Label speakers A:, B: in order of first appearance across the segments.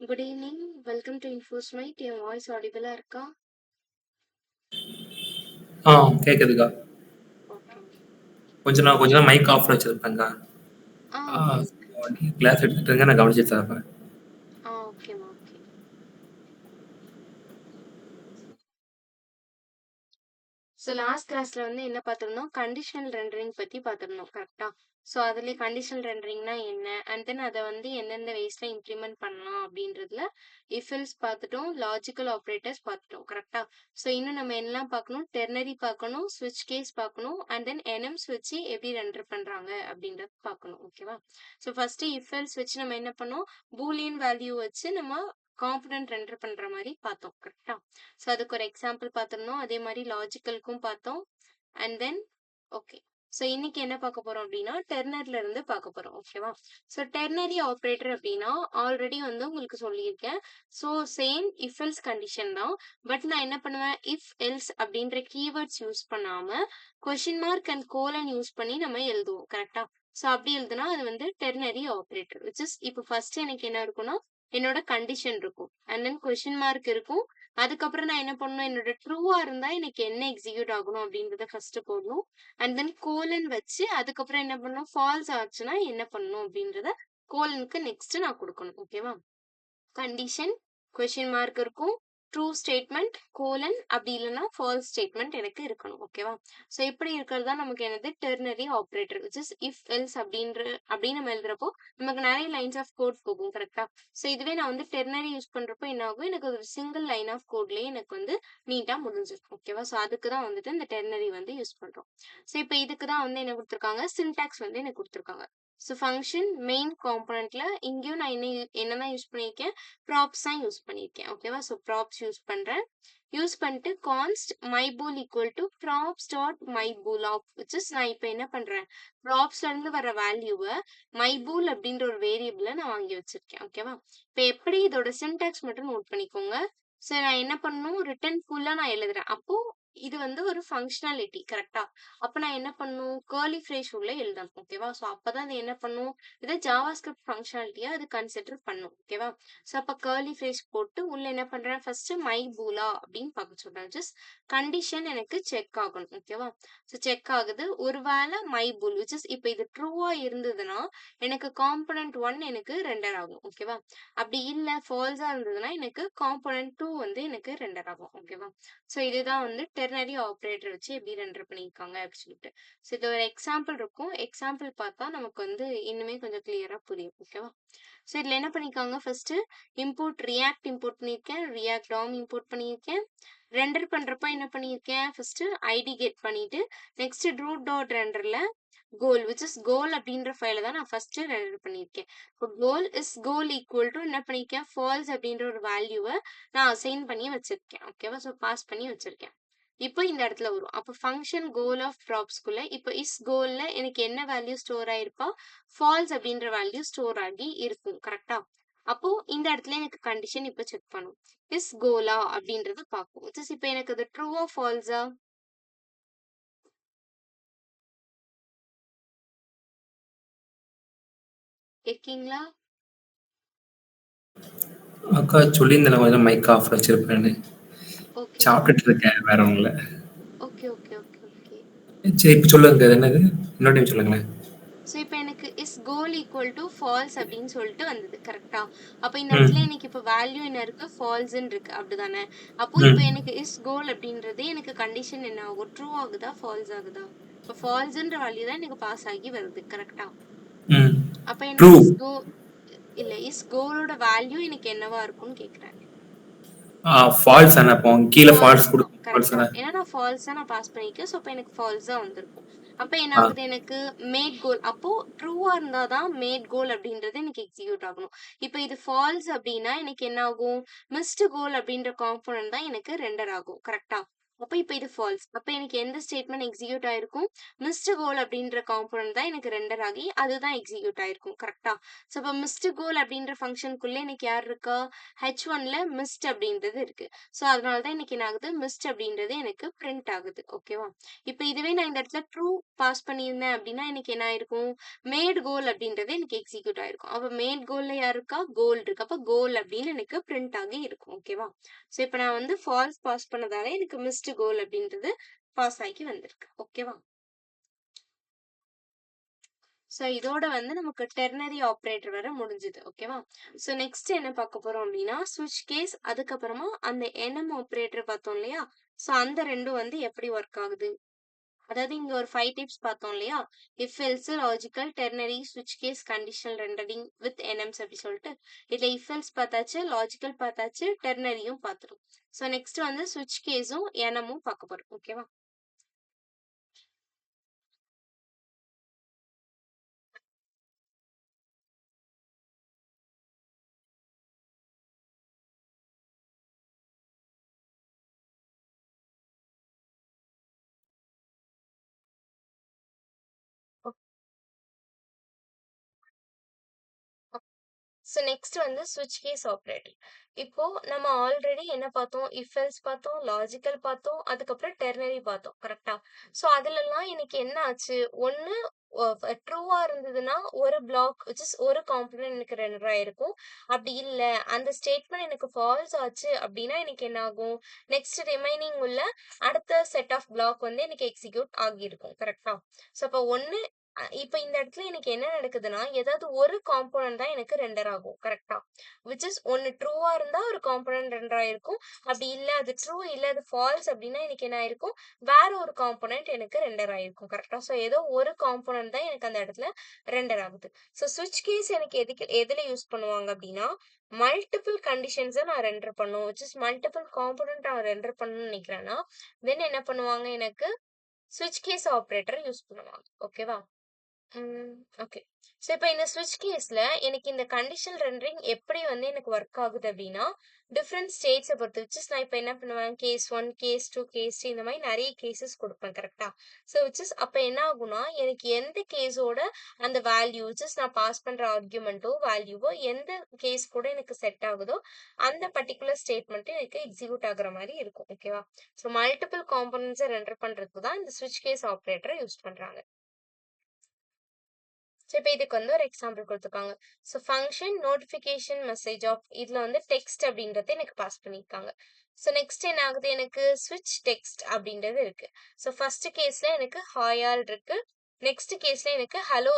A: Good evening. Welcome to InfoSmite. Your voice audible இருக்கா?
B: ஆ கேக்குதுக்கா.
A: Okay.
B: கொஞ்ச நேரம் மைக் ஆஃப்ல வச்சிருப்பேன்க்கா.
A: Okay, okay.
B: நீங்க கிளாஸ் எடுத்துட்டு இருங்க. நான் கவனிச்சுட்டு தான் இருப்பேன்.
A: ஓகேம்மா, ஓகே. ஸோ லாஸ்ட் கிளாஸ்ல வந்து என்ன பார்த்திருந்தோம்? கண்டிஷனல் ரெண்டரிங் பத்தி பார்த்திருந்தோம். கரெக்ட்டா? ஸோ அதிலயே கண்டிஷனல் ரெண்டரிங்னா என்ன? அண்ட் தென் அத வந்து எந்தெந்த வேஸ்ல இம்ப்ளிமெண்ட் பண்ணலாம் அப்படின்றதுல இஃப் எல்ஸ் பார்த்துட்டோம். லாஜிக்கல் ஆப்பரேட்டர்ஸ் பார்த்துட்டோம். கரெக்ட்டா? ஸோ இன்னும் நம்ம என்னலாம் பார்க்கணும்? டெர்னரி பார்க்கணும், ஸ்விட்ச் கேஸ் பார்க்கணும், அண்ட் தென் என்எம்ஸ் வச்சு எப்படி ரெண்டர் பண்றாங்க அப்படின்றத பார்க்கணும். ஓகேவா? ஸோ ஃபர்ஸ்ட் இஃப் எல்ஸ் வச்சு நம்ம என்ன பண்ணோம்? பூலியன் வேல்யூ வச்சு நம்ம காம்பனன்ட் ரெண்டர் பண்ற மாதிரி பார்த்தோம். கரெக்ட்டா? ஸோ அதுக்கு ஒரு எக்ஸாம்பிள் பார்த்திருந்தோம். அதே மாதிரி லாஜிக்கலுக்கும் பார்த்தோம். And then okay. ஸோ இன்னைக்கு என்ன பார்க்க போறோம் அப்படின்னா டெர்னரில இருந்து பார்க்க போறோம். ஓகேவா? ஸோ டெர்னரி ஆப்ரேட்டர் அப்படின்னா ஆல்ரெடி வந்து உங்களுக்கு சொல்லியிருக்கேன். So same if else condition தான். பட் நான் என்ன பண்ணுவேன்? இஃப் எல்ஸ் அப்படின்ற கீவேர்ட்ஸ் யூஸ் பண்ணாம question mark and colon use பண்ணி நம்ம எழுதுவோம். கரெக்டா? ஸோ அப்படி எழுதுனா அது வந்து டெர்னரி ஆப்ரேட்டர் விச் இஸ் இப்போ ஃபர்ஸ்ட் எனக்கு என்ன இருக்கும்னா என்னோட கண்டிஷன் இருக்கும். அண்ட் தென் கொஸ்டின் மார்க் இருக்கும். அதுக்கப்புறம் நான் என்ன பண்ணணும்? என்னோட ட்ரூவா இருந்தா எனக்கு என்ன எக்ஸிக்யூட் ஆகணும் அப்படின்றத ஃபர்ஸ்ட் போடணும். அண்ட் தென் கோலன் வச்சு அதுக்கப்புறம் என்ன பண்ணணும்? ஃபால்ஸ் ஆச்சுன்னா என்ன பண்ணணும் அப்படின்றத கோலனுக்கு நெக்ஸ்ட் நான் கொடுக்கணும். ஓகேவா? கண்டிஷன், கொஸ்டின் மார்க் இருக்கும், ட்ரூ ஸ்டேட்மெண்ட், கோலன் அப்படி இல்லைன்னா ஃபால்ஸ் ஸ்டேட்மெண்ட் எனக்கு இருக்கணும். ஓகேவா? ஸோ இப்படி இருக்கிறது தான் நமக்கு என்னது ternary operator which is if else அப்படின்னு நம்ம எழுதுறப்போ நமக்கு நிறைய லைன்ஸ் ஆஃப் கோட் போகும். கரெக்டா? ஸோ இதுவே நான் வந்து டெர்னரி யூஸ் பண்றப்போ என்ன ஆகும்? எனக்கு ஒரு சிங்கிள் லைன் ஆஃப் கோட்லயே எனக்கு வந்து நீட்டா முடிஞ்சிருக்கும். ஓகேவா? ஸோ அதுக்கு தான் வந்துட்டு இந்த டெர்னரி வந்து யூஸ் பண்றோம். ஸோ இப்போ இதுக்கு தான் வந்து என்ன கொடுத்துருக்காங்க? சின்டாக்ஸ் வந்து எனக்கு கொடுத்துருக்காங்க. ஸோ ஃபங்க்ஷன் மெயின் காம்பனண்ட்ல இங்கேயும் நான் என்னதான் யூஸ் பண்ணியிருக்கேன்? ப்ராப்ஸ் தான் யூஸ் பண்ணியிருக்கேன். ஓகேவா? ஸோ ப்ராப்ஸ் யூஸ் பண்றேன். யூஸ் பண்ணிட்டு const my bool equal to props dot my bool of which is நான் இப்போ என்ன பண்றேன்? ப்ராப்ஸ்ல இருந்து வர வேல்யூவை மைபூல் அப்படின்ற ஒரு வேரியபிள நான் வாங்கி வச்சிருக்கேன். ஓகேவா? இப்போ எப்படி இதோட சின்டாக்ஸ் மட்டும் நோட் பண்ணிக்கோங்க. ஸோ நான் என்ன பண்ணணும்? ரிட்டர்ன் ஃபுல்லா நான் எழுதுறேன். அப்போ இது வந்து ஒரு ஃபங்க்ஷனாலிட்டி. கரெக்டா? அப்ப நான் என்ன பண்ணணும்? கர்லி ஃப்ரேஸ் உள்ள எழுதணும். ஓகேவா? ஸோ அப்பதான் அது என்ன பண்ணும்? இதை ஜாவாஸ்கிரிப்ட் ஃபங்க்ஷனாலிட்டியா அது கன்சிடர் பண்ணும். ஓகேவா? ஸோ அப்போ கர்லி ஃப்ரேஸ் போட்டு உள்ள என்ன பண்றேன்? ஃபர்ஸ்ட் மை பூலா அப்படின்னு பார்க்க சொல்றேன். ஜஸ்ட் கண்டிஷன் எனக்கு செக் ஆகணும். ஓகேவா? ஸோ செக் ஆகுது. ஒருவேளை மை பூல் விச் இஸ் இப்போ இது ட்ரூவா இருந்ததுன்னா எனக்கு காம்பனன்ட் 1 எனக்கு ரெண்டர் ஆகும். ஓகேவா? அப்படி இல்லை ஃபால்ஸா இருந்ததுன்னா எனக்கு காம்பனன்ட் 2 வந்து எனக்கு ரெண்டர் ஆகும். ஓகேவா? ஸோ இதுதான் வந்து டெர்னரி ஆப்ரேட்டர் வச்சு எப்படி ரெண்டர் பண்ணியிருக்காங்க அப்படின்னு சொல்லிட்டு. ஸோ இது ஒரு எக்ஸாம்பிள் இருக்கும். எக்ஸாம்பிள் பார்த்தா நமக்கு வந்து இன்னுமே கொஞ்சம் கிளியரா புரியும். ஓகேவா? ஸோ இதில் என்ன பண்ணியிருக்காங்க? ஃபர்ஸ்ட் இம்போர்ட் ரியாக்ட் இம்போர்ட் பண்ணியிருக்கேன். ரியாக்ட் டாம் இம்போர்ட் பண்ணியிருக்கேன். ரெண்டர் பண்றப்ப என்ன பண்ணியிருக்கேன்? ஃபர்ஸ்ட் ஐடி கெட் பண்ணிட்டு நெக்ஸ்ட் ரூட் டாட் ரெண்டர்ல கோல் விச் இஸ் கோல் அப்படின்ற ஃபைல தான் நான் ஃபர்ஸ்ட் ரெண்டர் பண்ணியிருக்கேன். இப்போ goal is goal equal to என்ன பண்ணியிருக்கேன்? ஃபால்ஸ் அப்படின்ற ஒரு வேல்யூவை நான் அசைன் பண்ணி வச்சிருக்கேன். ஓகேவா? ஸோ பாஸ் பண்ணி வச்சிருக்கேன். இப்போ இந்த இடத்துல வரும். அப்போ ஃபங்க்ஷன் கோல் ஆஃப் ப்ராப்ஸ்குள்ள இப்போ இஸ் கோல்ல எனக்கு என்ன வேல்யூ ஸ்டோர் ஆயிருப்பா? ஃபால்ஸ் அப்படின்ற வேல்யூ ஸ்டோர் ஆகி இருக்கும். கரெக்டா? அப்போ இந்த இடத்துல எனக்கு கண்டிஷன் இப்போ செக் பண்ணும். இஸ் கோலா அப்படின்றத பார்க்கும். இப்போ எனக்கு அது ட்ரூவா ஃபால்ஸா? இருக்கீங்களா?
B: அக்கா சொல்லியிருந்தேன் கொஞ்சம் மைக் ஆஃப்ல வச்சிருப்பேன்னு.
A: Okay, okay.
B: சாப்பிட்டுட்டு இருக்கேன். வேற ஒண்ணும் இல்ல.
A: Okay, okay, okay, okay.
B: சரி இப்ப சொல்லுங்க. அது என்னது? இன்னொரு டைம் சொல்லுங்களேன்.
A: ஸோ இப்போ எனக்கு is goal equal to false அப்படின்னு சொல்லிட்டு வந்தது. கரெக்டா? அப்போ இந்த
B: ம்.
A: இடத்துல எனக்கு இப்போ வேல்யூ என்ன இருக்கு? ஃபால்ஸ்ன்னு இருக்கு. அப்படிதானே? அப்போ இப்போ
B: ம்.
A: எனக்கு இஸ் கோல் அப்படின்றதே எனக்கு கண்டிஷன் என்ன ஆகும்? ட்ரூ ஆகுதா? ஃபால்ஸ் ஆகுதா? இப்போ ஃபால்ஸ்ன்ற வேல்யூ தான் எனக்கு பாஸ் ஆகி வருது. கரெக்டா?
B: ம்.
A: அப்ப
B: ட்ரூ.
A: எனக்கு இல்ல இஸ் கோலோட வேல்யூ எனக்கு என்னவா இருக்கும்னு கேக்குறேன்.
B: ஃபால்ஸ் தானே அப்போ கீழே
A: ஃபால்ஸ்
B: ஃபால்ஸ்
A: தான்.
B: கொடுக்கும். ஃபால்ஸ்
A: கரெக்ட்டா.
B: தானே?
A: ஏன்னா நான் ஃபால்ஸா நான் பாஸ் பண்ணியிருக்கேன். ஸோ அப்ப எனக்கு ஃபால்ஸா வந்திருக்கும். அப்ப என்ன
B: ஆ.
A: ஆகுது எனக்கு? மேட் கோல். அப்போ ட்ரூவா இருந்தா தான் மேட் கோல் அப்படின்றது எனக்கு எக்ஸிக்யூட் ஆகணும். இப்ப இது ஃபால்ஸ் அப்படின்னா எனக்கு என்ன ஆகும்? மிஸ்டு கோல் அப்படின்ற காம்போனன்ட் தான் எனக்கு ரெண்டர் ஆகும். கரெக்ட்டா? அப்ப இப்ப இது ஃபால்ஸ். அப்ப எனக்கு எந்த ஸ்டேட்மெண்ட் எக்ஸிக்யூட் ஆயிருக்கும்? மிஸ்டு கோல் அப்படின்ற காம்போனன்ட் தான் எனக்கு ரெண்டர் ஆகி அதுதான் எக்ஸிக்யூட் ஆயிருக்கும். கரெக்ட்டா? ஸோ அப்ப மிஸ்டு கோல் அப்படின்ற ஃபங்ஷனுக்குள்ள எனக்கு யார் இருக்கா? H1ல மிஸ்ட் அப்படின்றது இருக்கு. ஸோ அதனால தான் எனக்கு என்ன ஆகுது? மிஸ்ட் அப்படின்றது எனக்கு பிரிண்ட் ஆகுது. ஓகேவா? இப்ப இதுவே நான் இந்த இடத்துல ட்ரூ பாஸ் பண்ணியிருந்தேன் அப்படின்னா எனக்கு என்ன ஆயிருக்கும்? மேட் கோல் அப்படின்றது எனக்கு எக்ஸிக்யூட் ஆயிருக்கும். அப்ப மேட் கோல்ல யார் இருக்கா? கோல் இருக்கு. அப்ப கோல் அப்படின்னு எனக்கு பிரிண்ட் ஆகி இருக்கும். ஓகேவா? ஸோ இப்ப நான் வந்து ஃபால்ஸ் பாஸ் பண்ணதால எனக்கு மிஸ்டு கோல் அப்படின்றது பாஸ் ஆகி வந்திருக்கு. ஓகேவா? ஸோ இதோட வந்து நமக்கு டெர்னரி ஆப்ரேட்டர் வர முடிஞ்சுது. ஓகேவா? ஸோ நெக்ஸ்ட் என்ன பார்க்க போறோம் அப்படின்னா ஸ்விட்ச் கேஸ், அதுக்கப்புறமா அந்த NM ஆப்ரேட்டர் பார்த்தோம் இல்லையா? ஸோ அந்த ரெண்டும் வந்து எப்படி ஒர்க் ஆகுது? அதாவது இங்க ஒரு 5 டிப்ஸ் பார்த்தோம் இல்லையா? இஃப் எல்ஸ், லாஜிக்கல், டெர்னரி, ஸ்விட்ச் case, conditional rendering with NMs அப்படி சொல்லிட்டு இதுல இஃப் எல்ஸ் பார்த்தாச்சு, லாஜிக்கல் பார்த்தாச்சு, டெர்னரியும் பார்த்துரும். ஸோ நெக்ஸ்ட் வந்து ஸ்விட்ச் கேஸும் NMும் பார்க்க போறோம். ஓகேவா? ஸோ நெக்ஸ்ட் வந்து ஸ்விட்ச் கேஸ் ஆப்ரேட்டர். இப்போ நம்ம ஆல்ரெடி என்ன பார்த்தோம்? இஃப் எல்ஸ் பார்த்தோம், லாஜிக்கல் பார்த்தோம், அதுக்கப்புறம் டெர்னரி பார்த்தோம். கரெக்ட்டா? ஸோ அதுலலாம் எனக்கு என்ன ஆச்சு? ஒண்ணு ட்ரூவா இருந்ததுன்னா ஒரு பிளாக் விச் இஸ் ஒரு காம்போனன்ட் எனக்கு ரெண்டர் ஆயிருக்கும். அப்படி இல்ல அந்த ஸ்டேட்மெண்ட் எனக்கு ஃபால்ஸ் ஆச்சு அப்படின்னா எனக்கு என்ன ஆகும்? நெக்ஸ்ட் ரிமைனிங் உள்ள அடுத்த செட் ஆஃப் பிளாக் வந்து எனக்கு எக்ஸிக்யூட் ஆகியிருக்கும். கரெக்ட்டா? ஸோ அப்போ ஒண்ணு இப்ப இந்த இடத்துல எனக்கு என்ன நடக்குதுன்னா, ஏதாவது ஒரு காம்போனன்ட் தான் எனக்கு ரெண்டர் ஆகும். கரெக்ட்டா? விச் இஸ் ஒண்ணு ட்ரூவா இருந்தா ஒரு காம்போனன்ட் ரெண்டர் ஆயிருக்கும். அப்படி இல்ல அது ட்ரூ இல்ல அது ஃபால்ஸ் அப்படின்னா எனக்கு என்ன ஆயிருக்கும்? வேற ஒரு காம்போனன்ட் எனக்கு ரெண்டர் ஆயிருக்கும். கரெக்ட்டா? ஸோ ஏதோ ஒரு காம்போனன்ட் தான் எனக்கு அந்த இடத்துல ரெண்டர் ஆகுது. ஸோ ஸ்விட்ச் கேஸ் எனக்கு எதுல யூஸ் பண்ணுவாங்க அப்படின்னா, மல்டிபிள் கண்டிஷன்ஸ நான் ரெண்டர் பண்ணணும். விச் இஸ் மல்டிபிள் காம்போனன்ட் நான் ரெண்டர் பண்ணணும்னு நினைக்கிறேன்னா, தென் என்ன பண்ணுவாங்க எனக்கு? ஸ்விட்ச் கேஸ் ஆப்பரேட்டர் யூஸ் பண்ணுவாங்க. ஓகேவா? ஓகே. ஸோ இப்ப இந்த ஸ்விட்ச் கேஸ்ல எனக்கு இந்த கண்டிஷனல் ரெண்டரிங் எப்படி வந்து எனக்கு ஒர்க் ஆகுது அப்படின்னா, டிஃபரெண்ட் ஸ்டேட்ஸ பொறுத்து நான் இப்ப என்ன பண்ணுவேன், கேஸ் 1, கேஸ் 2, கேஸ் 3 இந்த மாதிரி நிறைய கேஸஸ் குடுப்பேன். கரெக்ட்டா? ஸோ அப்ப என்ன ஆகும்னா, எனக்கு எந்த கேஸோட அந்த வேல்யூ நான் பாஸ் பண்ற ஆர்குமென்ட்டோ, வேல்யூவோ எந்த கேஸ் கூட எனக்கு செட் ஆகுதோ, அந்த பர்ட்டிகுலர் ஸ்டேட்மெண்ட் எனக்கு எக்ஸிக்யூட் ஆகுற மாரி இருக்கும். ஓகேவா? ஸோ மல்டிபிள் காம்போனன்ட்ஸ ரெண்டர் பண்றதுக்கு தான் இந்த ஸ்விட்ச் கேஸ் ஆப்பரேட்டர யூஸ் பண்றாங்க. ஸோ இப்ப இதுக்கு வந்து ஒரு எக்ஸாம்பிள் குடுத்துருக்காங்க. So function notification message of இதுல வந்து டெக்ஸ்ட் அப்படின்றத எனக்கு பாஸ் பண்ணியிருக்காங்க. ஸோ நெக்ஸ்ட் என்ன ஆகுது? எனக்கு ஸ்விட்ச் டெக்ஸ்ட் அப்படின்றது இருக்கு. ஸோ ஃபர்ஸ்ட் கேஸ்ல எனக்கு ஹாய் ஆல் இருக்கு. நெக்ஸ்ட் கேஸ்ல எனக்கு ஹலோ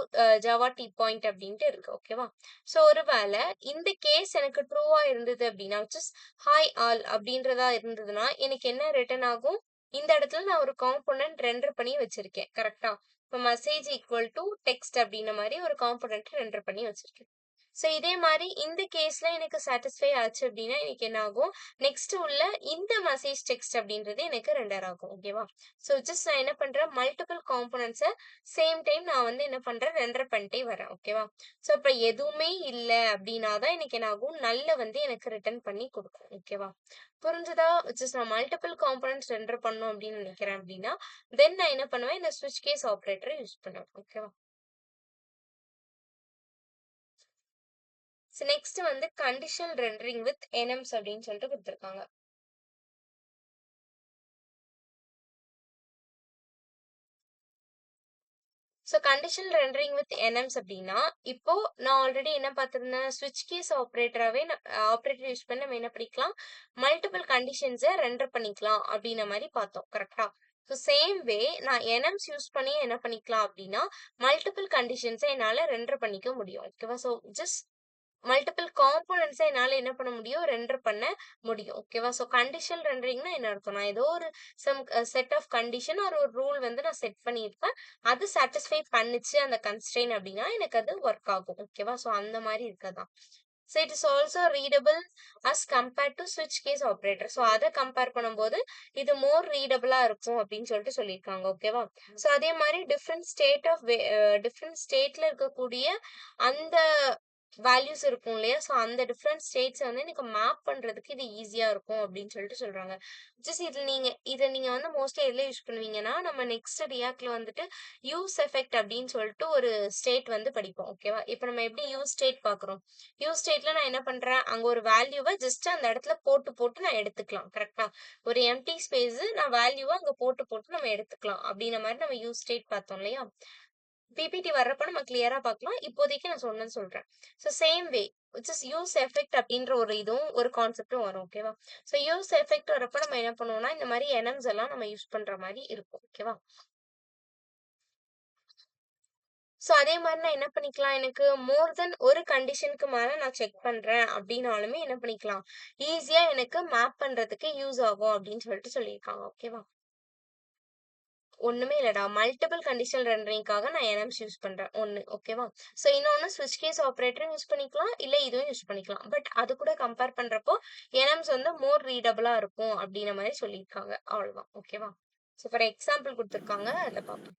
A: ஜாவா டி பாயிண்ட் அப்படின்ட்டு இருக்கு. ஓகேவா? ஸோ ஒருவேளை இந்த கேஸ் எனக்கு ட்ரூவா இருந்தது அப்படின்னா ஹாய் ஆல் அப்படின்றதா இருந்ததுன்னா எனக்கு என்ன ரிட்டர்ன் ஆகும்? இந்த இடத்துல நான் ஒரு காம்போனன்ட் ரெண்டர் பண்ணி வச்சிருக்கேன். கரெக்ட்டா? இப்போ மெசேஜ் ஈக்குவல் டு டெக்ஸ்ட் அப்படின்ன மாதிரி ஒரு காம்போனன்ட் ரெண்டர் பண்ணி வச்சிருக்கேன். ஸோ இதே மாதிரி இந்த கேஸ்ல எனக்கு சாட்டிஸ்ஃபை ஆச்சு அப்படின்னா எனக்கு என்ன ஆகும்? நெக்ஸ்ட் உள்ள இந்த மெசேஜ் டெக்ஸ்ட் அப்படின்றது எனக்கு ரெண்டர் ஆகும். ஓகேவா? ஸோ நான் என்ன பண்றேன்? மல்டிபிள் காம்போனன்ட்ஸை சேம் டைம் நான் வந்து என்ன பண்றேன்? ரெண்டர் பண்ணிட்டே வரேன். ஓகேவா? ஸோ இப்போ எதுவுமே இல்லை அப்படின்னா தான் எனக்கு என்ன ஆகும்? நல்ல வந்து எனக்கு ரிட்டர்ன் பண்ணி கொடுக்கும். ஓகேவா? புரிஞ்சுதா? நான் மல்டிபிள் காம்போனன்ட்ஸ் ரெண்டர் பண்ணணும் அப்படின்னு நினைக்கிறேன் அப்படின்னா தென் நான் என்ன பண்ணுவேன்? இந்த ஸ்விட்ச் கேஸ் ஆப்பரேட்டர யூஸ் பண்ணுவேன். ஓகேவா? நெக்ஸ்ட் வந்து கண்டிஷனல் ரெண்டரிங் வித் NMs அப்படின்னு சொல்லிட்டு குடுத்திருக்காங்க. கண்டிஷனல் ரெண்டரிங் வித் NMs அப்படின்னா, இப்போ நான் ஆல்ரெடி என்ன பார்த்திருந்தேன்? ஸ்விட்ச் கேஸ் ஆப்பரேட்டராவே ஆப்பரேட்டர் யூஸ் பண்ணி நம்ம என்ன பண்ணிக்கலாம்? மல்டிபிள் கண்டிஷன்ஸ ரெண்டர் பண்ணிக்கலாம் அப்படின்ன மாரி பார்த்தோம். கரெக்ட்டா? சேம் வே நான் NMs யூஸ் பண்ணி என்ன பண்ணிக்கலாம் அப்படின்னா, மல்டிபிள் கண்டிஷன்ஸ என்னால ரெண்டர் பண்ணிக்க முடியும். ஓகேவா? மல்டிபிள் காம்போனன்ட்ஸ என்னால என்ன பண்ண முடியும்? ரெண்டர் பண்ண முடியும். ஓகேவா? கண்டிஷனல் ரெண்டரிங்னா என்ன அர்த்தம்னா, ஏதோ ஒரு செட் ஆஃப் கண்டிஷன் ஒரு ரூல் வந்து நான் செட் பண்ணியிருப்பேன். அது சாட்டிஸ்ஃபை பண்ணுச்சு அந்த கன்ஸ்ட்ரெயின் அப்படின்னா, எனக்கு அது ஒர்க் ஆகும். ஓகேவா? அந்த மாரி இருக்கதான். It is also readable as compared to ஸ்விட்ச் கேஸ் ஆப்பரேட்டர். அத கம்பேர் பண்ணும்போது இது மோர் ரீடபிளா இருக்கும் அப்படின்னு சொல்லிட்டு சொல்லியிருக்காங்க. ஓகேவா? அதே மாரி டிஃபரெண்ட் ஸ்டேட்ல இருக்கக்கூடிய அந்த வேல்யூஸ் இருக்கும் இல்லையா? ஸோ அந்த டிஃபரெண்ட் ஸ்டேட்ஸ வந்து எனக்கு மேப் பண்றதுக்கு இது ஈஸியா இருக்கும் அப்படின்னு சொல்லிட்டு சொல்றாங்க. இத நீங்க வந்து மோஸ்ட்லி எதுல யூஸ் பண்ணுவீங்கன்னா, நம்ம நெக்ஸ்ட் ரியாக்ட்ல வந்துட்டு யூஸ் எஃபெக்ட் அப்படின்னு சொல்லிட்டு ஒரு ஸ்டேட் வந்து படிப்போம். ஓகேவா? இப்ப நம்ம எப்படி யூஸ் ஸ்டேட் பார்க்குறோம். யூஸ் ஸ்டேட்ல நான் என்ன பண்றேன், அங்க ஒரு வேல்யூவ ஜஸ்ட் அந்த இடத்துல போட்டு போட்டு நான் எடுத்துக்கலாம். கரெக்ட்டா? ஒரு எம்ப்டி ஸ்பேஸ் நான் வேல்யூவ அங்க போட்டு போட்டு நம்ம எடுத்துக்கலாம். அப்படின்ன மாரி நம்ம யூஸ் ஸ்டேட் பார்த்தோம் இல்லையா? பிபிடி வர்றப்ப நம்ம கிளியரா பார்க்கலாம். இப்போதைக்கு நான் சொன்னது சொல்றேன். So same way which is use effect அப்படின்ற ஒரு இதுவும் ஒரு கான்செப்டும் வரும். ஓகேவா? ஸோ யூஸ் எஃபெக்ட் வரப்ப நம்ம என்ன பண்ணுவோம்னா, இந்த மாரி எனம்ஸ் எல்லாம் நம்ம யூஸ் பண்ற மாரி இருக்கும். ஓகேவா? ஸோ அதே மாரி நான் என்ன பண்ணிக்கலாம், எனக்கு மோர் தென் ஒரு கண்டிஷனுக்கு மேல நான் செக் பண்றேன் அப்படின்னாலுமே என்ன பண்ணிக்கலாம், ஈஸியா எனக்கு மேப் பண்றதுக்கு யூஸ் ஆகும் அப்படின்னு சொல்லிட்டு சொல்லியிருக்காங்க. ஓகேவா? ஒண்ணுமே இல்லடா. மல்டிபிள் கண்டிஷனல் ரெண்டரிங்க்காக நான் எனம்ஸ் யூஸ் பண்றேன். ஒண்ணு ஓகேவா? ஸோ இன்னொன்னு ஸ்விட்ச் கேஸ் ஆப்பரேட்டரும் யூஸ் பண்ணிக்கலாம். இல்ல இதுவும் யூஸ் பண்ணிக்கலாம். பட் அது கூட கம்பேர் பண்றப்போ எனம்ஸ் வந்து மோர் ரீடபிளா இருக்கும் அப்படின்ன மாரி சொல்லியிருக்காங்க. அவ்வளவுதான். ஓகேவா? ஸோ ஃபார் எக்ஸாம்பிள் குடுத்துருக்காங்க. அதுல பார்ப்போம்.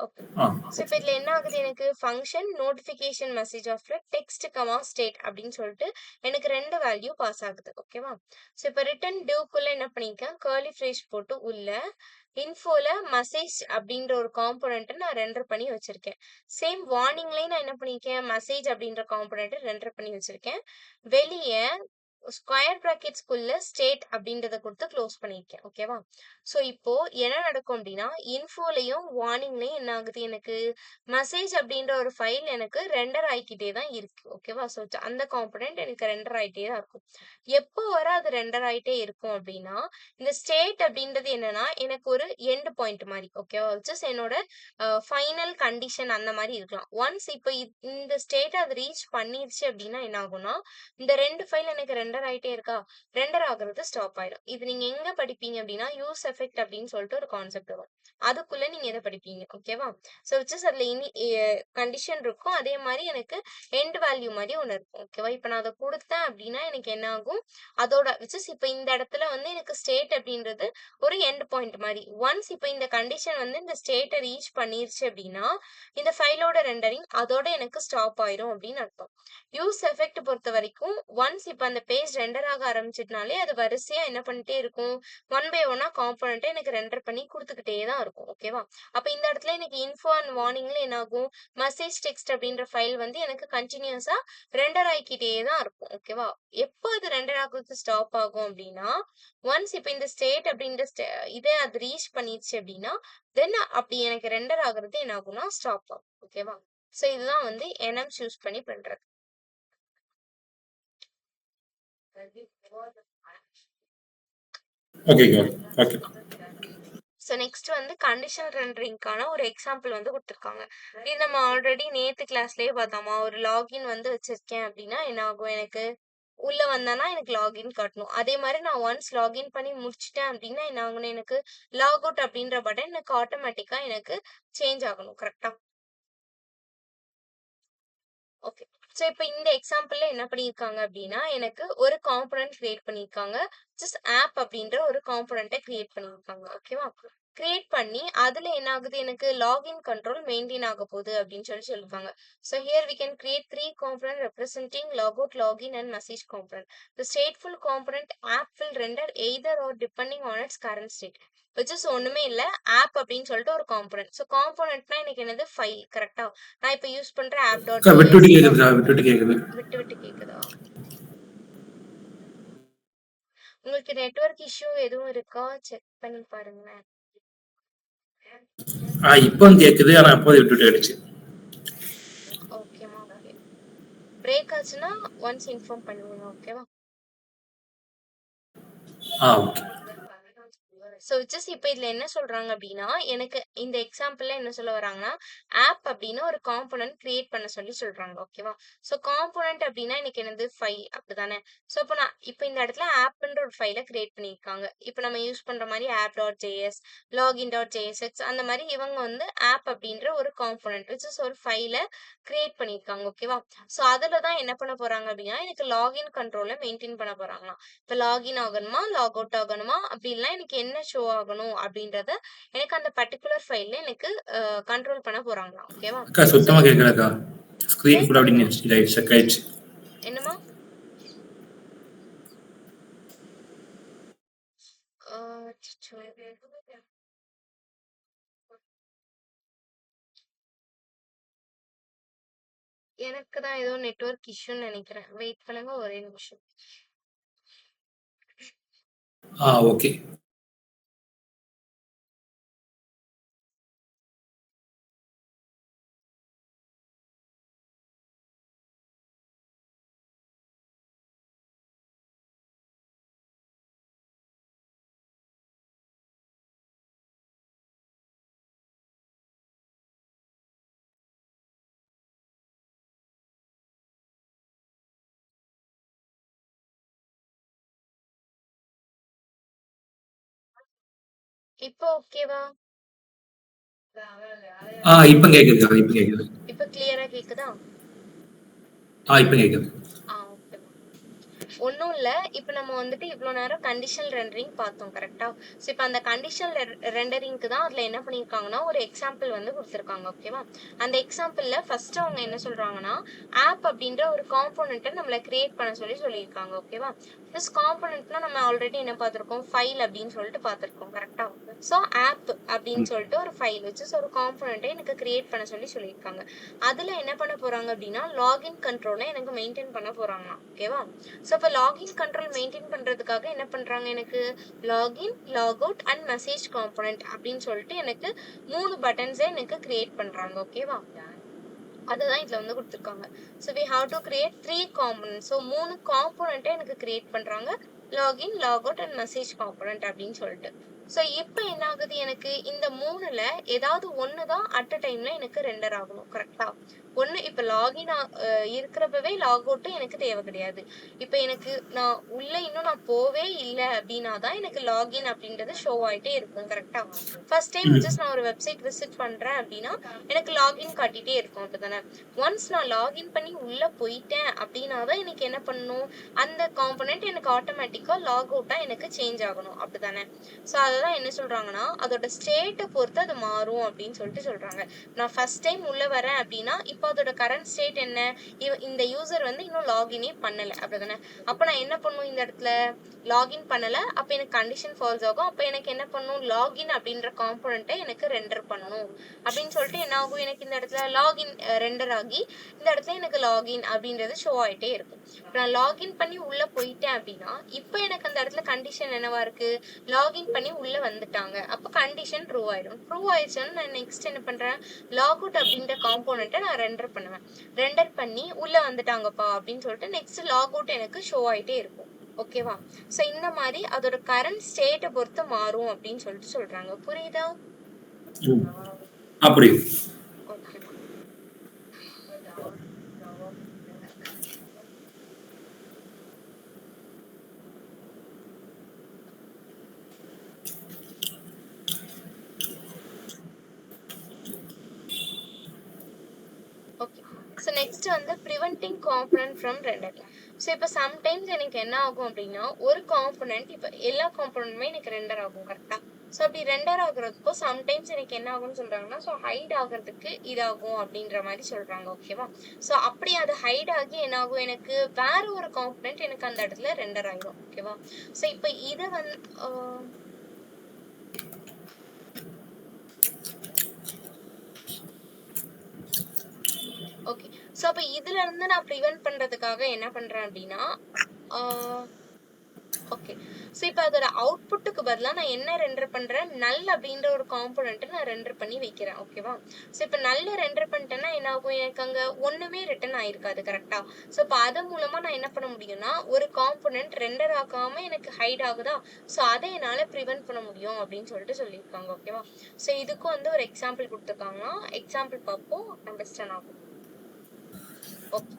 A: ஓகே.
B: ஆ.
A: ஸோ இப்ப இதுல என்ன ஆகுது எனக்கு function notification message of text comma state அப்படின்னு சொல்லிட்டு எனக்கு 2 வேல்யூ பாஸ் ஆகுது. ஓகேவா? ஸோ இப்ப ரிட்டர்ன் டியூக்குள்ள என்ன பண்ணிருக்கேன், கர்லி ஃப்ரேஸ் போட்டு உள்ள இன்ஃபோல மெசேஜ் அப்படின்ற ஒரு காம்போனன்ட் நான் ரெண்டர் பண்ணி வச்சிருக்கேன். சேம் வார்னிங்லயும் நான் என்ன பண்ணிருக்கேன், மெசேஜ் அப்படின்ற காம்போனன்ட் ரெண்டர் பண்ணி வச்சிருக்கேன். வெளிய ஸ்கொயர் பிராக்கெட்ஸ்குள்ள ஸ்டேட் அப்படின்றத கொடுத்து க்ளோஸ் பண்ணியிருக்கேன். ஓகேவா? ஸோ இப்போ என்ன நடக்கும் அப்படின்னா, இன்ஃபோலயும் வார்னிங்லயும் என்ன ஆகுது எனக்கு, மெசேஜ் அப்படின்ற ஒரு ஃபைல் எனக்கு ரெண்டர் ஆயிக்கிட்டே தான் இருக்கு. ஓகேவா? ஸோ அந்த காம்போனன்ட் எனக்கு ரெண்டர் ஆயிட்டே தான் இருக்கும். எப்போ வர அது ரெண்டர் ஆயிட்டே இருக்கும் அப்படின்னா, இந்த ஸ்டேட் அப்படின்றது என்னன்னா, எனக்கு ஒரு எண்ட் பாயிண்ட் மாரி. ஓகேவா? ஜஸ்ட் என்னோட ஃபைனல் கண்டிஷன் அந்த மாரி இருக்கலாம். ஒன்ஸ் இப்போ இந்த ஸ்டேட் அது ரீச் பண்ணிருச்சு அப்படின்னா என்ன ஆகும்னா, இந்த 2 ஃபைல் எனக்கு ரெண்டர் ஆயிட்டே இருக்கா, ரெண்டர் ஆகுறது ஸ்டாப் ஆயிடும். இது நீங்க எங்க படிப்பீங்க அப்படின்னா, யூஸ் எஃபெக்ட் அப்படின்னு சொல்லிட்டு ஒரு கான்செப்ட் வரும். அதுக்குள்ள நீங்க இத படிப்பீங்க. ஓகேவா? ஸோ விச் இஸ் அதுல கண்டிஷன் இருக்கும். அதே மாரி எனக்கு எண்ட் வேல்யூ மாரி ஒண்ணு இருக்கும். ஓகேவா? இப்ப நான் அத குடுத்தேன் அப்படின்னா எனக்கு என்ன ஆகும், அதோட விச் இஸ் இப்ப இந்த இடத்துல வந்து எனக்கு ஸ்டேட் அப்படின்றது ஒரு எண்ட் பாயிண்ட் மாரி. ஒன்ஸ் இப்ப இந்த கண்டிஷன் வந்து இந்த ஸ்டேட்ட ரீச் பண்ணிருச்சு அப்படின்னா, இந்த ஃபைலோட ரெண்டரிங் அதோட எனக்கு ஸ்டாப் ஆயிரும் அப்படின்னு அர்த்தம். யூஸ் எஃபெக்ட் பொறுத்த வரைக்கும் ஒன்ஸ் இப்ப அந்த பேஜ் ரெண்டர் ஆக ஆரம்பிச்சிட்டனாலே அது வரிசையா என்ன பண்ணிட்டே இருக்கும், ஒன் பை ஒன்னா காம்போனன்ட்டை எனக்கு ரெண்டர் பண்ணி கொடுத்துக்கிட்டே தான் இருக்கும். ஓகேவா? அப்ப இந்த இடத்துல எனக்கு இன்ஃபோ அண்ட் வார்னிங்ல என்ன ஆகும், மெசேஜ் டெக்ஸ்ட் அப்படின்ற ஃபைல் வந்து எனக்கு கண்டினியூஸா ரெண்டர் ஆகிக்கிட்டே தான் இருக்கும். ஓகேவா? எப்போ அது ரெண்டர் ஆகுறது ஸ்டாப் ஆகும் அப்படின்னா, ஒன்ஸ் இப்ப இந்த ஸ்டேட் அப்படின்ற இதை அது ரீச் பண்ணிடுச்சு அப்படின்னா, தென் அப்படி எனக்கு ரெண்டர் ஆகுறது என்ன ஆகும்னா ஸ்டாப் ஆகும். ஓகேவா? சோ இதுதான் வந்து enums யூஸ் பண்ணி பண்றது.
B: ஓகேங்க. ஓகே.
A: ஸோ நெக்ஸ்ட் வந்து கண்டிஷனல் ரெண்டரிங்க்கான ஒரு எக்ஸாம்பிள் வந்து குடுத்துருக்காங்க. இது நம்ம ஆல்ரெடி நேத்து கிளாஸ்லயே பார்த்தோமா, ஒரு லாகின் வந்து வச்சிருக்கேன் அப்படின்னா என்ன ஆகும் எனக்கு, உள்ள வந்தேன்னா எனக்கு லாகின் காட்டணும். அதே மாரி நான் ஒன்ஸ் லாகின் பண்ணி முடிச்சுட்டேன் அப்படின்னா என்ன ஆகணும் எனக்கு, லாக் அவுட் அப்படின்ற பட்டன் எனக்கு ஆட்டோமேட்டிக்கா எனக்கு சேஞ்ச் ஆகணும். கரெக்ட்டா? ஓகே. ஸோ இப்ப இந்த எக்ஸாம்பிள்ல என்ன பண்ணியிருக்காங்க அப்படின்னா, எனக்கு ஒரு காம்போனன்ட் கிரியேட் பண்ணியிருக்காங்க. ஜஸ்ட் ஆப் அப்படின்ற ஒரு காம்போனன்ட்ட கிரியேட் பண்ணியிருக்காங்க. ஓகேவா? கிரியேட் பண்ணி அதுல என்ன ஆகுது எனக்கு லாகின் கண்ட்ரோல் மெயின்டெயின் ஆக போகுது அப்படின்னு சொல்லி சொல்லிருக்காங்க. So here we can create 3 component representing logout, login and message component. The stateful component app will render either or depending on its current state. which is ஒண்ணுமே இல்ல. ஆப் அப்படின்னு சொல்லிட்டு ஒரு காம்போனன்ட். ஸோ காம்போனன்ட்னா எனக்கு என்னது ஃபைல். கரெக்ட்டா? நான் இப்ப யூஸ் பண்ற
B: அக்கா விட்டு விட்டு
A: app.js
B: கேக்குதுக்கா, விட்டு விட்டு கேக்குது.
A: விட்டு விட்டு கேக்குதா? உங்களுக்கு நெட்வொர்க் இஷ்யூ எதுவும் இருக்கா? செக் பண்ணி பாருங்களேன்.
B: இப்போ வந்து கேக்குது, ஆனா அப்போது விட்டு விட்டு ஆயிடுச்சு.
A: ஓகேமா, ஓகே. பிரேக் ஆச்சுன்னா ஒன்ஸ் இன்ஃபார்ம் பண்ணுங்க. ஓகேவா?
B: ஓகே.
A: ஸோ ஜஸ்ட் இப்ப இதுல என்ன சொல்றாங்க அப்படின்னா, எனக்கு இந்த எக்ஸாம்பிள்ல என்ன சொல்ல வராங்கன்னா, ஆப் அப்படின்னு ஒரு காம்போனன்ட் கிரியேட் பண்ண சொல்லி சொல்றாங்க. ஓகேவா? ஸோ காம்போனன்ட் அப்படின்னா எனக்கு என்னது ஃபைல் அப்படிதானே? ஸோ இப்போ நான் இப்ப இந்த இடத்துல ஆப்ன்ற ஒரு ஃபைலை கிரியேட் பண்ணியிருக்காங்க. இப்போ நம்ம யூஸ் பண்ற மாதிரி app.js, login.jsx அந்த மாதிரி இவங்க வந்து ஆப் அப்படின்ற ஒரு காம்போனன்ட் which is ஒரு ஃபைலை கிரியேட் பண்ணியிருக்காங்க. ஓகேவா? ஸோ அதுல தான் என்ன பண்ண போறாங்க அப்படின்னா, எனக்கு லாகின் கண்ட்ரோலை மெயின்டைன் பண்ண போறாங்களாம். இப்ப லாகின் ஆகணுமா, லாக் அவுட் ஆகணுமா, அப்படி இல்லைன்னா எனக்கு என்ன ஷோ ஆகணும் அப்படின்றத எனக்கு அந்த பர்ட்டிகுலர் ஃபைல்ல எனக்கு கண்ட்ரோல் பண்ண போறாங்களாம். ஓகேவா?
B: அக்கா
A: ஸோ
B: சுத்தமா கேட்கலக்கா. ஸ்க்ரீன் கூட அப்படின்னு இதாயிடுச்சு, செக் ஆயிடுச்சு.
A: என்னமா? அச்சச்சோ. எனக்கு தான் ஏதோ நெட்வொர்க் இஷ்யூன்னு நினைக்கிறேன். வெயிட் பண்ணுங்க ஒரே நிமிஷம்.
B: ஓகே.
A: இப்போ ஓகேவா?
B: இப்ப கேக்குது. இப்ப கேக்குது.
A: இப்ப கிளியரா கேக்குதா?
B: இப்ப கேக்குது.
A: ஓகே. ஒன்றும் இல்லை. இப்போ நம்ம வந்துட்டு இவ்வளோ நேரம் கண்டிஷனல் ரெண்டரிங் பார்த்தோம் கரெக்டா? ஸோ இப்போ அந்த கண்டிஷனல் ரெண்டரிங்க்கு தான் அதில் என்ன பண்ணியிருக்காங்கன்னா ஒரு எக்ஸாம்பிள் வந்து கொடுத்துருக்காங்க. ஓகேவா? அந்த எக்ஸாம்பிளில் ஃபர்ஸ்ட் அவங்க என்ன சொல்றாங்கன்னா ஆப் அப்படின்ற ஒரு காம்போனண்ட்டை நம்மளை கிரியேட் பண்ண சொல்லியிருக்காங்க. ஓகேவா? ப்ளஸ் காம்போனண்ட்னா நம்ம ஆல்ரெடி என்ன பார்த்துருக்கோம், ஃபைல் அப்படின்னு சொல்லிட்டு பார்த்துருக்கோம் கரெக்டா? ஸோ ஆப் அப்படின்னு சொல்லிட்டு ஒரு ஃபைல் வச்சு ஒரு காம்போனண்ட்டை எனக்கு கிரியேட் பண்ண சொல்லியிருக்காங்க. அதில் என்ன பண்ண போறாங்க அப்படின்னா லாகின் கண்ட்ரோலை எனக்கு மெயின்டைன் பண்ண போறாங்க. ஓகேவா? ஸோ இப்போ லாகின் கண்ட்ரோல் மெயின்டைன் பண்றதுக்காக என்ன பண்றாங்க, எனக்கு login, log out and message component அப்படின்னு சொல்லிட்டு எனக்கு 3 பட்டன்ஸை எனக்கு கிரியேட் பண்றாங்க. ஓகேவா? அதுதான் இதுல வந்து கொடுத்துருக்காங்க. So we have to create 3 component. So 3 காம்போனண்ட்டை எனக்கு கிரியேட் பண்றாங்க, login, log out and message component அப்படின்னு சொல்லிட்டு. ஸோ இப்போ என்ன ஆகுது, எனக்கு இந்த 3ல ஏதாவது ஒன்று தான் அட் அ டைம்ல எனக்கு ரெண்டர் ஆகணும் கரெக்டா? ஒன்று இப்போ லாகின் இருக்கிறப்பவே லாக் அவுட்டும் எனக்கு தேவை கிடையாது. இப்போ எனக்கு நான் உள்ள இன்னும் நான் போவே இல்லை அப்படின்னா தான் எனக்கு லாகின் அப்படின்றது ஷோ ஆகிட்டே இருக்கும் கரெக்டா? ஃபர்ஸ்ட் டைம் ஜஸ்ட் நான் ஒரு வெப்சைட் விசிட் பண்றேன் அப்படின்னா எனக்கு லாகின் காட்டிட்டே இருக்கும். அப்படிதானே? ஒன்ஸ் நான் லாகின் பண்ணி உள்ள போயிட்டேன் அப்படின்னா தான் எனக்கு என்ன பண்ணணும், அந்த காம்போனன்ட் எனக்கு ஆட்டோமேட்டிக்கா லாக் அவுட்டா எனக்கு சேஞ்ச் ஆகணும். அப்படிதானே? ஸோ அததான் என்ன சொல்றாங்கன்னா அதோட ஸ்டேட்டை பொறுத்து அது மாறும் அப்படின்னு சொல்லிட்டு சொல்றாங்க. நான் ஃபர்ஸ்ட் டைம் உள்ள வரேன் அப்படின்னா இப்போ அதோட கரண்ட் ஸ்டேட் என்ன, இந்த யூசர் வந்து இன்னும் லாகினே பண்ணல. அப்படிதானே? அப்ப நான் என்ன பண்ணும், இந்த இடத்துல லாகின் பண்ணல, அப்ப எனக்கு கண்டிஷன் ஃபால்ஸ் ஆகும். அப்ப எனக்கு என்ன பண்ணும், லாகின் அப்படின்ற காம்போனண்ட்டை எனக்கு ரெண்டர் பண்ணணும் அப்படின்னு சொல்லிட்டு என்ன ஆகும், எனக்கு இந்த இடத்துல லாகின் ரெண்டர் ஆகி இந்த இடத்துல எனக்கு லாகின் அப்படின்றது ஷோ ஆயிட்டே இருக்கும். நான் லாகின் பண்ணி உள்ள போயிட்டேன் அப்படின்னா இப்போ எனக்கு அந்த இடத்துல கண்டிஷன் என்னவா இருக்கு, லாகின் பண்ணி உள்ள வந்துட்டாங்க. அப்ப கண்டிஷன் ட்ரூ ஆயிடும். ட்ரூ ஆயிடுச்சுன்னா நான் நெக்ஸ்ட் என்ன பண்றேன், லாக் அவுட் அப்படின்ற காம்போனண்ட்டை நான் ரெண்டர் பண்ணுவேன். ரெண்டர் பண்ணி உள்ள வந்துட்டாங்கப்பா அப்படின்னு சொல்லிட்டு நெக்ஸ்ட் லாக் அவுட் எனக்கு ஷோ ஆயிட்டே இருக்கும். ஓகேவா? சோ இந்த மாதிரி அதோட கரண்ட் ஸ்டேட்டை பொறுத்து மாறும் அப்படின்னு சொல்லிட்டு சொல்றாங்க. புரியுதா?
B: அப்படி.
A: ஓகே. ஓகே. ஸோ நெக்ஸ்ட் வந்து preventing component from rendering. So இப்போ சம்டைம்ஸ் எனக்கு என்ன ஆகும் அப்படின்னா ஒரு காம்போனன்ட் இப்போ எல்லா காம்போனன்ட்டுமே எனக்கு ரெண்டர் ஆகும் கரெக்டா? ஸோ அப்படி ரெண்டர் ஆகுறதுக்கோ சம்டைம்ஸ் எனக்கு என்ன ஆகும்னு சொல்றாங்கன்னா ஸோ ஹைட் ஆகிறதுக்கு இதாகும் அப்படின்ற மாதிரி சொல்றாங்க. ஓகேவா? ஸோ அப்படி அது ஹைட் ஆகி என்ன ஆகும், எனக்கு வேற ஒரு காம்போனன்ட் எனக்கு அந்த இடத்துல ரெண்டர் ஆயிடும். ஓகேவா? ஸோ இப்போ இதை வந்து ஓகே. ஸோ அப்போ இதுல இருந்து நான் ப்ரிவென்ட் பண்றதுக்காக என்ன பண்றேன் அப்படின்னா ஓகே. ஸோ இப்போ அதோட அவுட்புட்டுக்கு பதிலாக நான் என்ன ரெண்டர் பண்றேன், நல் அப்படின்ற ஒரு காம்போனண்ட்டை நான் ரெண்டர் பண்ணி வைக்கிறேன். ஓகேவா? ஸோ இப்போ நல்ல ரெண்டர் பண்ணிட்டேன்னா என்ன ஆகும், எனக்கு அங்கே ஒன்றுமே ரிட்டர்ன் ஆயிருக்காது கரெக்டா? ஸோ இப்போ அது மூலமா நான் என்ன பண்ண முடியும்னா ஒரு காம்போனன்ட் ரெண்டர் ஆகாம எனக்கு ஹைட் ஆகுதா, ஸோ அதை என்னால் ப்ரிவென்ட் பண்ண முடியும் அப்படின்னு சொல்லிட்டு சொல்லியிருக்காங்க. ஓகேவா? ஸோ இதுக்கும் வந்து ஒரு எக்ஸாம்பிள் கொடுத்துருக்காங்கன்னா எக்ஸாம்பிள் பார்ப்போம், அண்டர்ஸ்டாண்ட் ஆகும். ஓகே.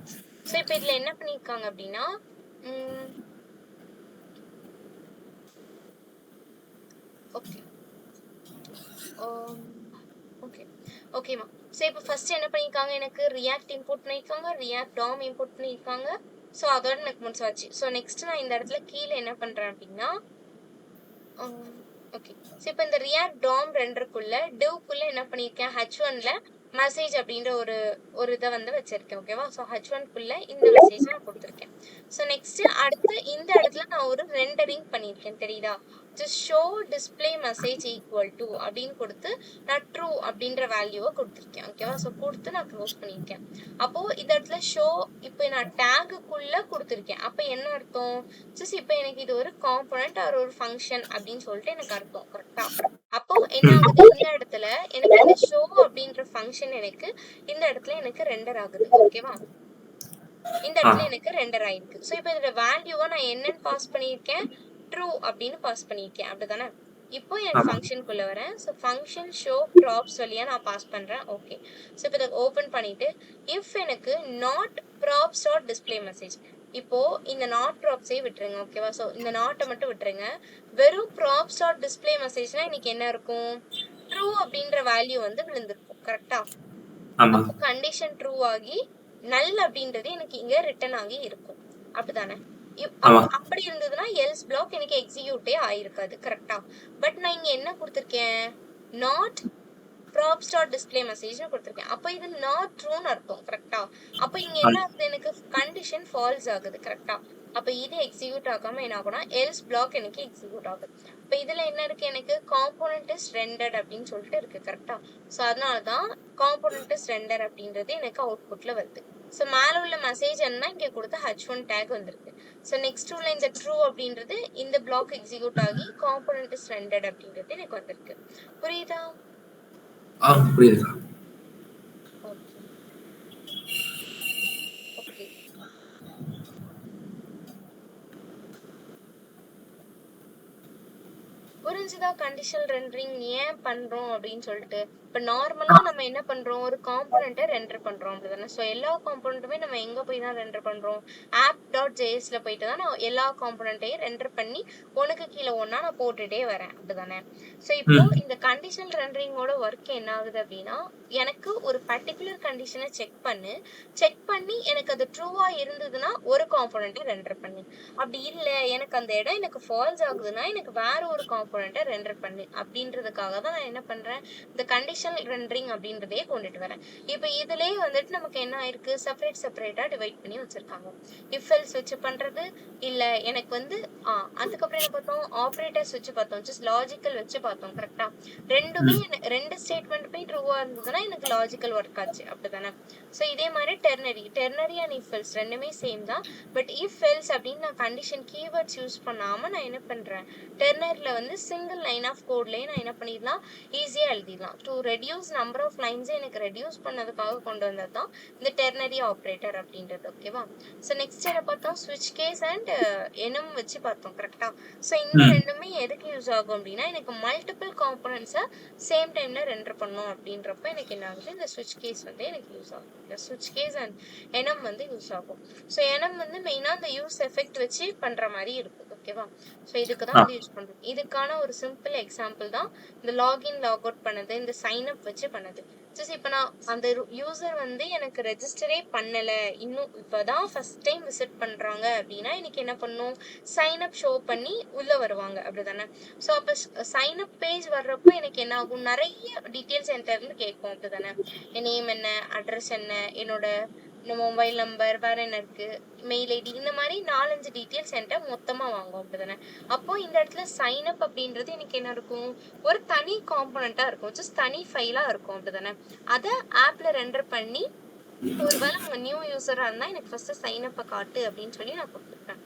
A: ஸோ இப்போ இதில் என்ன பண்ணியிருக்காங்க அப்படின்னா ஓகே ஓகே ஓகேமா. ஸோ இப்போ ஃபர்ஸ்ட் என்ன பண்ணியிருக்காங்க, எனக்கு ரியாக்ட் இம்போர்ட் பண்ணியிருக்காங்க, ரியாக்ட் டாம் இம்போர்ட் பண்ணியிருக்காங்க. ஸோ அதோட எனக்கு முடிச்சாச்சு. ஸோ நெக்ஸ்ட் நான் இந்த இடத்துல கீழே என்ன பண்றேன் அப்படின்னா ஓகே. ஸோ இப்போ இந்த ரியாக்ட் டாம் ரெண்டருக்குள்ள டிவ்க்குள்ள என்ன பண்ணியிருக்கேன், H1ல மெசேஜ் அப்படின்ற ஒரு இதை வந்து வச்சிருக்கேன். ஓகேவா? ஸோ h1க்குள்ள இந்த மெசேஜ் நான் கொடுத்துருக்கேன். ஸோ நெக்ஸ்ட் அடுத்து இந்த இடத்துல நான் ஒரு ரெண்டரிங் பண்ணியிருக்கேன். தெரியுதா? Just show display message equal to அப்படின்னு கொடுத்து நான் ட்ரூ அப்படின்ற வேல்யூவை கொடுத்துருக்கேன். ஓகேவா? ஸோ கொடுத்து நான் க்ளோஸ் பண்ணியிருக்கேன். அப்போ இந்த இடத்துல ஷோ இப்போ நான் டேகுக்குள்ள கொடுத்துருக்கேன். அப்போ என்ன அர்த்தம்? ஜஸ்ட் இப்போ எனக்கு இது ஒரு காம்போனன்ட் ஒரு ஃபங்க்ஷன் அப்படின்னு சொல்லிட்டு எனக்கு அர்த்தம். கரெக்டா? அப்போ என்ன ஆகுது? இந்த இடத்துல எனக்கு இந்த ஷோ அப்படின்ற ஃபங்க்ஷன் எனக்கு இந்த இடத்துல எனக்கு ரெண்டர் ஆகுது. ஓகேவா? இந்த இடத்துல எனக்கு ரெண்டர் ஆயிருக்கு. ஸோ இப்போ இதோட வேல்யூவை நான் என்னன்னு பாஸ் பண்ணியிருக்கேன்? ட்ரூ அப்படின்னு பாஸ் பண்ணியிருக்கேன். அப்படிதானே? இப்போ எனக்கு ஃபங்க்ஷனுக்குள்ள வரேன். ஸோ ஃபங்க்ஷன் ஷோ ப்ராப்ஸ் வழியா நான் பாஸ் பண்றேன். ஓகே. ஸோ இப்போ இதை ஓப்பன் பண்ணிட்டு இஃப் எனக்கு not props dot display message, இப்போ இந்த நாட் ப்ராப்ஸே விட்டுருங்க. ஓகேவா? ஸோ இந்த நாட்டை மட்டும் விட்டுருங்க. வெறும் ப்ராப்ஸ் டாட் டிஸ்பிளே மெசேஜ்னா இன்னைக்கு என்ன இருக்கும்? ட்ரூ அப்படின்ற வேல்யூ வந்து விழுந்திருக்கும். கரெக்டா? அப்போ கண்டிஷன் ட்ரூ ஆகி நல் அப்படின்றது எனக்கு இங்க ரிட்டர்ன் ஆகி இருக்கும். அப்படிதானே? அப்படி இருந்ததுன்னா எல்ஸ் பிளாக் எனக்கு எக்ஸிக்யூட்டே ஆயிருக்காது. கரெக்டா? பட் நான் இங்க என்ன கொடுத்திருக்கேன்? நாட் ப்ராப்ஸ் டாட் டிஸ்பிளே மெசேஜ்னு கொடுத்திருக்கேன். அப்போ இது நாட் ட்ரூன்னு அர்த்தம். கரெக்டா? அப்போ இங்க என்ன ஆகுது? எனக்கு கண்டிஷன் ஃபால்ஸ் ஆகுது. கரெக்டா? அப்ப இது எக்ஸிக்யூட் ஆகாம என்ன ஆகும்னா எல்ஸ் பிளாக் எனக்கு எக்ஸிக்யூட் ஆகுது. இப்ப இதுல என்ன இருக்கு? எனக்கு காம்போனன்ட் இஸ் ரெண்டட் அப்படின்னு சொல்லிட்டு இருக்கு. கரெக்டா? சோ அதனாலதான் காம்போனன்ட் இஸ் ரெண்டர் அப்படின்றது எனக்கு அவுட்புட்ல வருது. சோ மேல உள்ள மெசேஜ் என்ன இங்க கொடுத்த h1 டேக் வந்திருக்கு. சோ நெக்ஸ்ட் உள்ள இந்த ட்ரூ அப்படின்றது இந்த பிளாக் எக்ஸிக்யூட் ஆகி காம்போனன்ட் இஸ் ரெண்டட் அப்படின்றது எனக்கு வந்திருக்கு. புரியுதா?
B: புரியுதுக்கா.
A: Okay okay. புரிஞ்சுதா? கண்டிஷனல் ரெண்டரிங் ஏன் பண்றோம் அப்படின்னு சொல்லிட்டு. இப்ப நார்மலா நம்ம என்ன பண்றோம்? ஒரு காம்போனன்ட்டை ரெண்டர் பண்றோம். அப்படிதானே? ஸோ எல்லா காம்போனன்ட்டுமே நம்ம எங்க போய் தான் ரெண்டர் பண்றோம்? app.jsல போயிட்டு தான் நான் எல்லா காம்போனன்ட்டையும் ரெண்டர் பண்ணி ஒண்ணுக்கு கீழே ஒண்ணா நான் போட்டுட்டே வரேன். அப்படிதானே? ஸோ இப்போ இந்த கண்டிஷனல் ரெண்டரிங்கோட ஒர்க் என்ன ஆகுது அப்படின்னா, எனக்கு ஒரு பர்டிகுலர் கண்டிஷனை செக் பண்ணி எனக்கு அது ட்ரூவா இருந்ததுன்னா ஒரு காம்போனன்ட்டை ரெண்டர் பண்ணு. அப்படி இல்ல எனக்கு அந்த இடம் எனக்கு ஃபால்ஸ் ஆகுதுன்னா எனக்கு வேற ஒரு காம்போனன்ட்டை ரெண்டர் பண்ணு அப்படின்றதுக்காக தான் நான் என்ன பண்றேன்? இந்த கண்டிஷனல் ரெண்டரிங் அப்படின்றதே கொண்டுட்டு வரேன். இப்போ இதுலயே வந்துட்டு நமக்கு என்ன ஆயிருக்கு? செப்பரேட்டா டிவைட் பண்ணி வச்சிருக்காங்க. இஃப் எல்ஸ் வச்சு பண்றது, இல்ல எனக்கு வந்து அதுக்கப்புறம் என்ன பார்த்தோம்? ஆப்ரேட்டர்ஸ் வச்சு பார்த்தோம். ஜஸ்ட் லாஜிக்கல் வச்சு பார்த்தோம். கரெக்டா? ரெண்டுமே ரெண்டு ஸ்டேட்மெண்ட்டுமே ட்ரூவா இருந்ததுன்னா எனக்கு லாஜிக்கல் ஒர்க் ஆச்சு. அப்படிதானே? ஸோ இதே மாதிரி டெர்னரி அண்ட் இஃப் எல்ஸ் ரெண்டுமே சேம் தான். பட் இஃப் எல்ஸ் அப்படின்னு நான் கண்டிஷன் கீவேர்ட்ஸ் யூஸ் பண்ணாம நான் என்ன பண்றேன்? டெர்னரில வந்து சிங்கிள் லைன் ஆஃப் கோட்லயே நான் என்ன பண்ணிடலாம்? ஈஸியா எழுதிடலாம். To reduce number of lines எனக்கு ரெடியூஸ் பண்ணதுக்காக கொண்டு வந்தது தான் இந்த டெர்னரி ஆப்ரேட்டர் அப்படின்றது. ஓகேவா? ஸோ நெக்ஸ்ட் என்ன பார்த்தோம்? ஸ்விட்ச் கேஸ் அண்ட் எனும் வச்சு பார்த்தோம். கரெக்டா? ஸோ இந்த ரெண்டுமே எதுக்கு யூஸ் ஆகும் அப்படின்னா, எனக்கு மல்டிபிள் காம்போனன்ட்ஸை சேம் டைம்ல ரெண்டர் பண்ணும் அப்படின்றப்ப எனக்கு என்ன ஆகுது? இந்த ஸ்விட்ச் கேஸ் வந்து எனக்கு யூஸ் ஆகும். இந்த ஸ்விட்ச் கேஸ் அண்ட் எனம் வந்து யூஸ் ஆகும். ஸோ எனம் வந்து மெயினா இந்த யூஸ் எஃபெக்ட் வச்சு பண்ற மாதிரி இருக்கும். ஓகேவா? ஸோ இதுக்கு தான் வந்து யூஸ் பண்றோம். இதுக்கான ஒரு சிம்பிள் எக்ஸாம்பிள் தான் இந்த லாகின் லாக் அவுட் பண்ணது, இந்த சைன் அப் வச்சு பண்ணது. ஜஸ்ட் இப்போ நான் அந்த யூசர் வந்து எனக்கு ரெஜிஸ்டரே பண்ணல, இன்னும் இப்பதான் ஃபர்ஸ்ட் டைம் விசிட் பண்றாங்க அப்படின்னா எனக்கு என்ன பண்ணும்? சைன் அப் ஷோ பண்ணி உள்ள வருவாங்க. அப்படிதானே? ஸோ அப்போ சைன் அப் பேஜ் வர்றப்போ எனக்கு என்ன ஆகும்? நிறைய டீட்டெயில்ஸ் என்கிட்ட கேட்கும். அப்படிதானே? என் நேம் என்ன, அட்ரஸ் என்ன, என்னோட மொபைல் நம்பர், வேற என்ன இருக்கு, மெயில் ஐடி, இந்த மாதிரி 4-5 டீட்டெயில்ஸ் என்கிட்ட மொத்தமா வாங்கும். அப்படிதானே? அப்போ இந்த இடத்துல சைன் அப் அப்படின்றது எனக்கு என்ன இருக்கும்? ஒரு தனி காம்போனண்டா இருக்கும். ஜஸ்ட் தனி ஃபைலா இருக்கும். அப்படிதானே? அதை ஆப்ல ரெண்டர் பண்ணி ஒருவேளை அவங்க நியூ யூசரா இருந்தா எனக்கு ஃபர்ஸ்ட் சைன் அப்ப காட்டு அப்படின்னு சொல்லி நான் கொடுத்துருப்பேன்.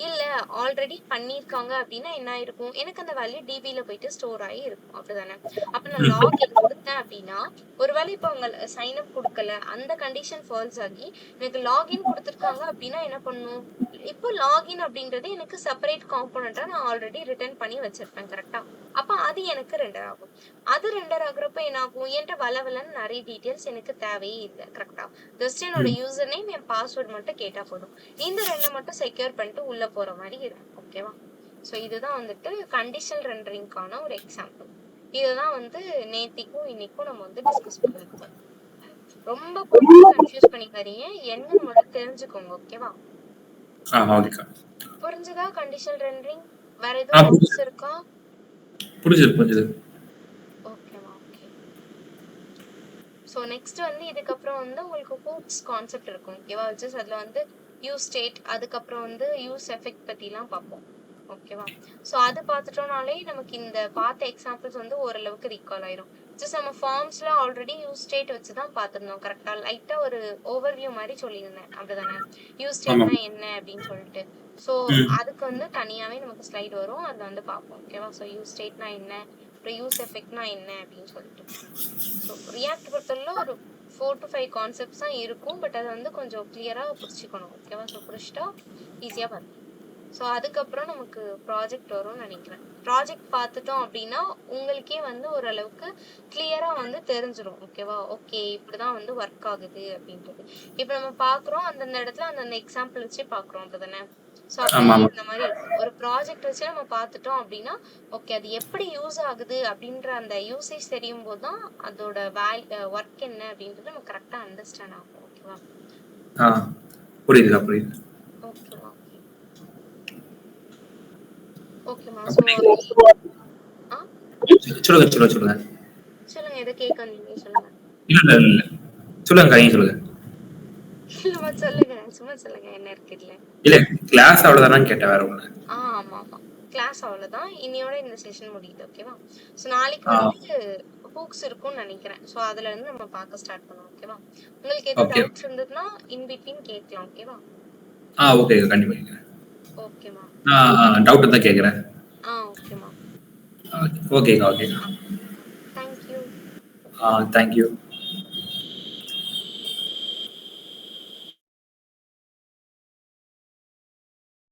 A: இல்ல ஆல்ரெடி பண்ணிருக்காங்க அப்படின்னா என்ன ஆயிருக்கும்? எனக்கு அந்த வேல்யூ டிபில போயிட்டு ஸ்டோர் ஆகி இருக்கும். அப்படிதானே? அப்ப நான் லாகின் கொடுத்தேன் அப்படின்னா, ஒருவேளை இப்ப அவங்க சைன் அப் கொடுக்கல, அந்த கண்டிஷன் ஃபால்ஸ் ஆகி எனக்கு லாகின் கொடுத்துருக்காங்க அப்படின்னா என்ன பண்ணும்? இப்போ லாகின் அப்படின்றது எனக்கு செப்பரேட் காம்போனண்டா நான் ஆல்ரெடி ரிட்டர்ன் பண்ணி வச்சிருப்பேன். கரெக்டா? அப்ப அது எனக்கு ரெண்டர் ஆகும். அது ரெண்டர் ஆகுறப்ப என்ன ஆகும்? என்கிட்ட வளவலன்னு நிறைய டீட்டெயில்ஸ் எனக்கு தேவையே இல்லை. கரெக்டா? ஜஸ்ட் என்னோட யூசர் நேம், என் பாஸ்வேர்ட் மட்டும் கேட்டா போதும். இந்த ரெண்டை மட்டும் செக்யூர் பண்ணிட்டு உள்ள போற மாதிரி இருக்கும். ஓகேவா? ஸோ இதுதான் வந்துட்டு கண்டிஷனல் ரெண்டரிங்கான ஒரு எக்ஸாம்பிள். இதுதான் வந்து நேத்திக்கும் இன்னைக்கும் நம்ம வந்து டிஸ்கஸ் பண்ணிருக்கோம். ரொம்ப கன்ஃபியூஸ் பண்ணிக்காதீங்க, என்னன்னு மட்டும் தெரிஞ்சுக்கோங்க. ஓகேவா? புரிஞ்சுதா? கண்டிஷனல் ரெண்டரிங் வேற எதுவும் டவுட்ஸ் இருக்கா?
B: புரிஞ்சுது.
A: ஓகேவா? ஓகே. ஸோ நெக்ஸ்ட் வந்து இதுக்கப்புறம் வந்து உங்களுக்கு ஹூக்ஸ் கான்செப்ட் இருக்கும் ஓகேவா? ஜஸ்ட் அதில் வந்து யூஸ் ஸ்டேட், அதுக்கப்புறம் வந்து யூஸ் எஃபெக்ட் பற்றிலாம் பார்ப்போம் ஓகேவா? ஸோ அது பார்த்துட்டோம்னாலே நமக்கு இந்த பார்த்த எக்ஸாம்பிள்ஸ் வந்து ஓரளவுக்கு ரீகால் ஆயிரும். ஜஸ்ட் நம்ம ஃபார்ம்ஸ்ல ஆல்ரெடி யூஸ் ஸ்டேட் வச்சு தான் பார்த்துருந்தோம் கரெக்டா? லைட்டாக ஒரு ஓவர்வியூ மாதிரி சொல்லியிருந்தேன் அப்படிதானே? யூஸ் ஸ்டேட்னா
B: ஆமாம்.
A: என்ன அப்படின்னு சொல்லிட்டு. ஸோ அதுக்கு வந்து தனியாகவே நமக்கு ஸ்லைட் வரும், அதில் வந்து பார்ப்போம் ஓகேவா? ஸோ யூஸ் ஸ்டேட்னா என்ன, அப்புறம் யூஸ் எஃபெக்ட்னா என்ன அப்படின்னு சொல்லிட்டு. ஸோ ரியாக்ட் பொறுத்தவரை ஒரு 4 to 5 கான்செப்ட்ஸ் தான் இருக்கும். பட் அதை வந்து கொஞ்சம் கிளியராக பிடிச்சிக்கணும் ஓகேவா? ஸோ பிடிச்சிட்டா ஈஸியாக பார்த்து. ஸோ அதுக்கப்புறம் நமக்கு ப்ராஜெக்ட் வரும்னு நினைக்கிறேன். ப்ராஜெக்ட் பார்த்துட்டோம் அப்படின்னா உங்களுக்கே வந்து ஓரளவுக்கு கிளியராக வந்து தெரிஞ்சிடும் ஓகேவா? ஓகே இப்படிதான் வந்து ஒர்க் ஆகுது அப்படின்றது. இப்போ நம்ம பார்க்குறோம் அந்தந்த இடத்துல அந்தந்த எக்ஸாம்பிள் வச்சு பார்க்குறோம் அப்படிதானே? ஸோ அப்படியே
B: ஆமாம்.
A: இந்த மாதிரி இருக்கும். ஒரு ப்ராஜெக்ட் வச்சு நம்ம பார்த்துட்டோம் அப்படின்னா ஓகே அது எப்படி யூஸ் ஆகுது அப்படின்ற அந்த யூசேஜ் தெரியும் போது தான் அதோட ஒர்க் என்ன அப்படின்றது நம்ம கரெக்டாக அண்டர்ஸ்டாண்ட் ஆகும் ஓகேவா?
B: புரியுதுக்கா, புரியுது.
A: ஓகேவா? ஓகேமா.
B: அப்ப
A: ஸோ
B: நீங்க
A: ஆ
B: சொல்லுங்க.
A: சொல்லுங்க, எதை கேட்க நீங்க சொல்லுங்க.
B: இல்ல. சொல்லுங்கக்கா, நீங்க சொல்லுங்க.
A: இல்லம்மா சொல்லுங்க, சும்மா சொல்லுங்க, என்ன இருக்கு இதுல?
B: இல்ல, கிளாஸ் அவ்வளவுதானான்னு கேட்டேன், வேற ஒண்ணு.
A: ஆமா கிளாஸ் அவ்வளவுதான். இன்னையோட இந்த செஷன் முடியுது ஓகேவா? ஸோ நாளைக்கு
B: ஆ,
A: வந்து ஹூக்ஸ் இருக்கும்னு நினைக்கிறேன். ஸோ அதுல இருந்து நம்ம பார்க்க ஸ்டார்ட் பண்ணுவோம் ஓகேவா? உங்களுக்கு எதுவும்
B: ஓகே.
A: டவுட்ஸ் இருந்ததுன்னா இன் பிட்வீன் கேட்கலாம் ஓகேவா?
B: ஓகேக்கா, கண்டிப்பா கேட்கிறேன்.
A: ஓகேமா.
B: டவுட் தான் கேட்கிறேன்.
A: ஓகேமா.
B: ஓகேக்கா.
A: தேங்க்யூ.
B: தேங்க்யூ.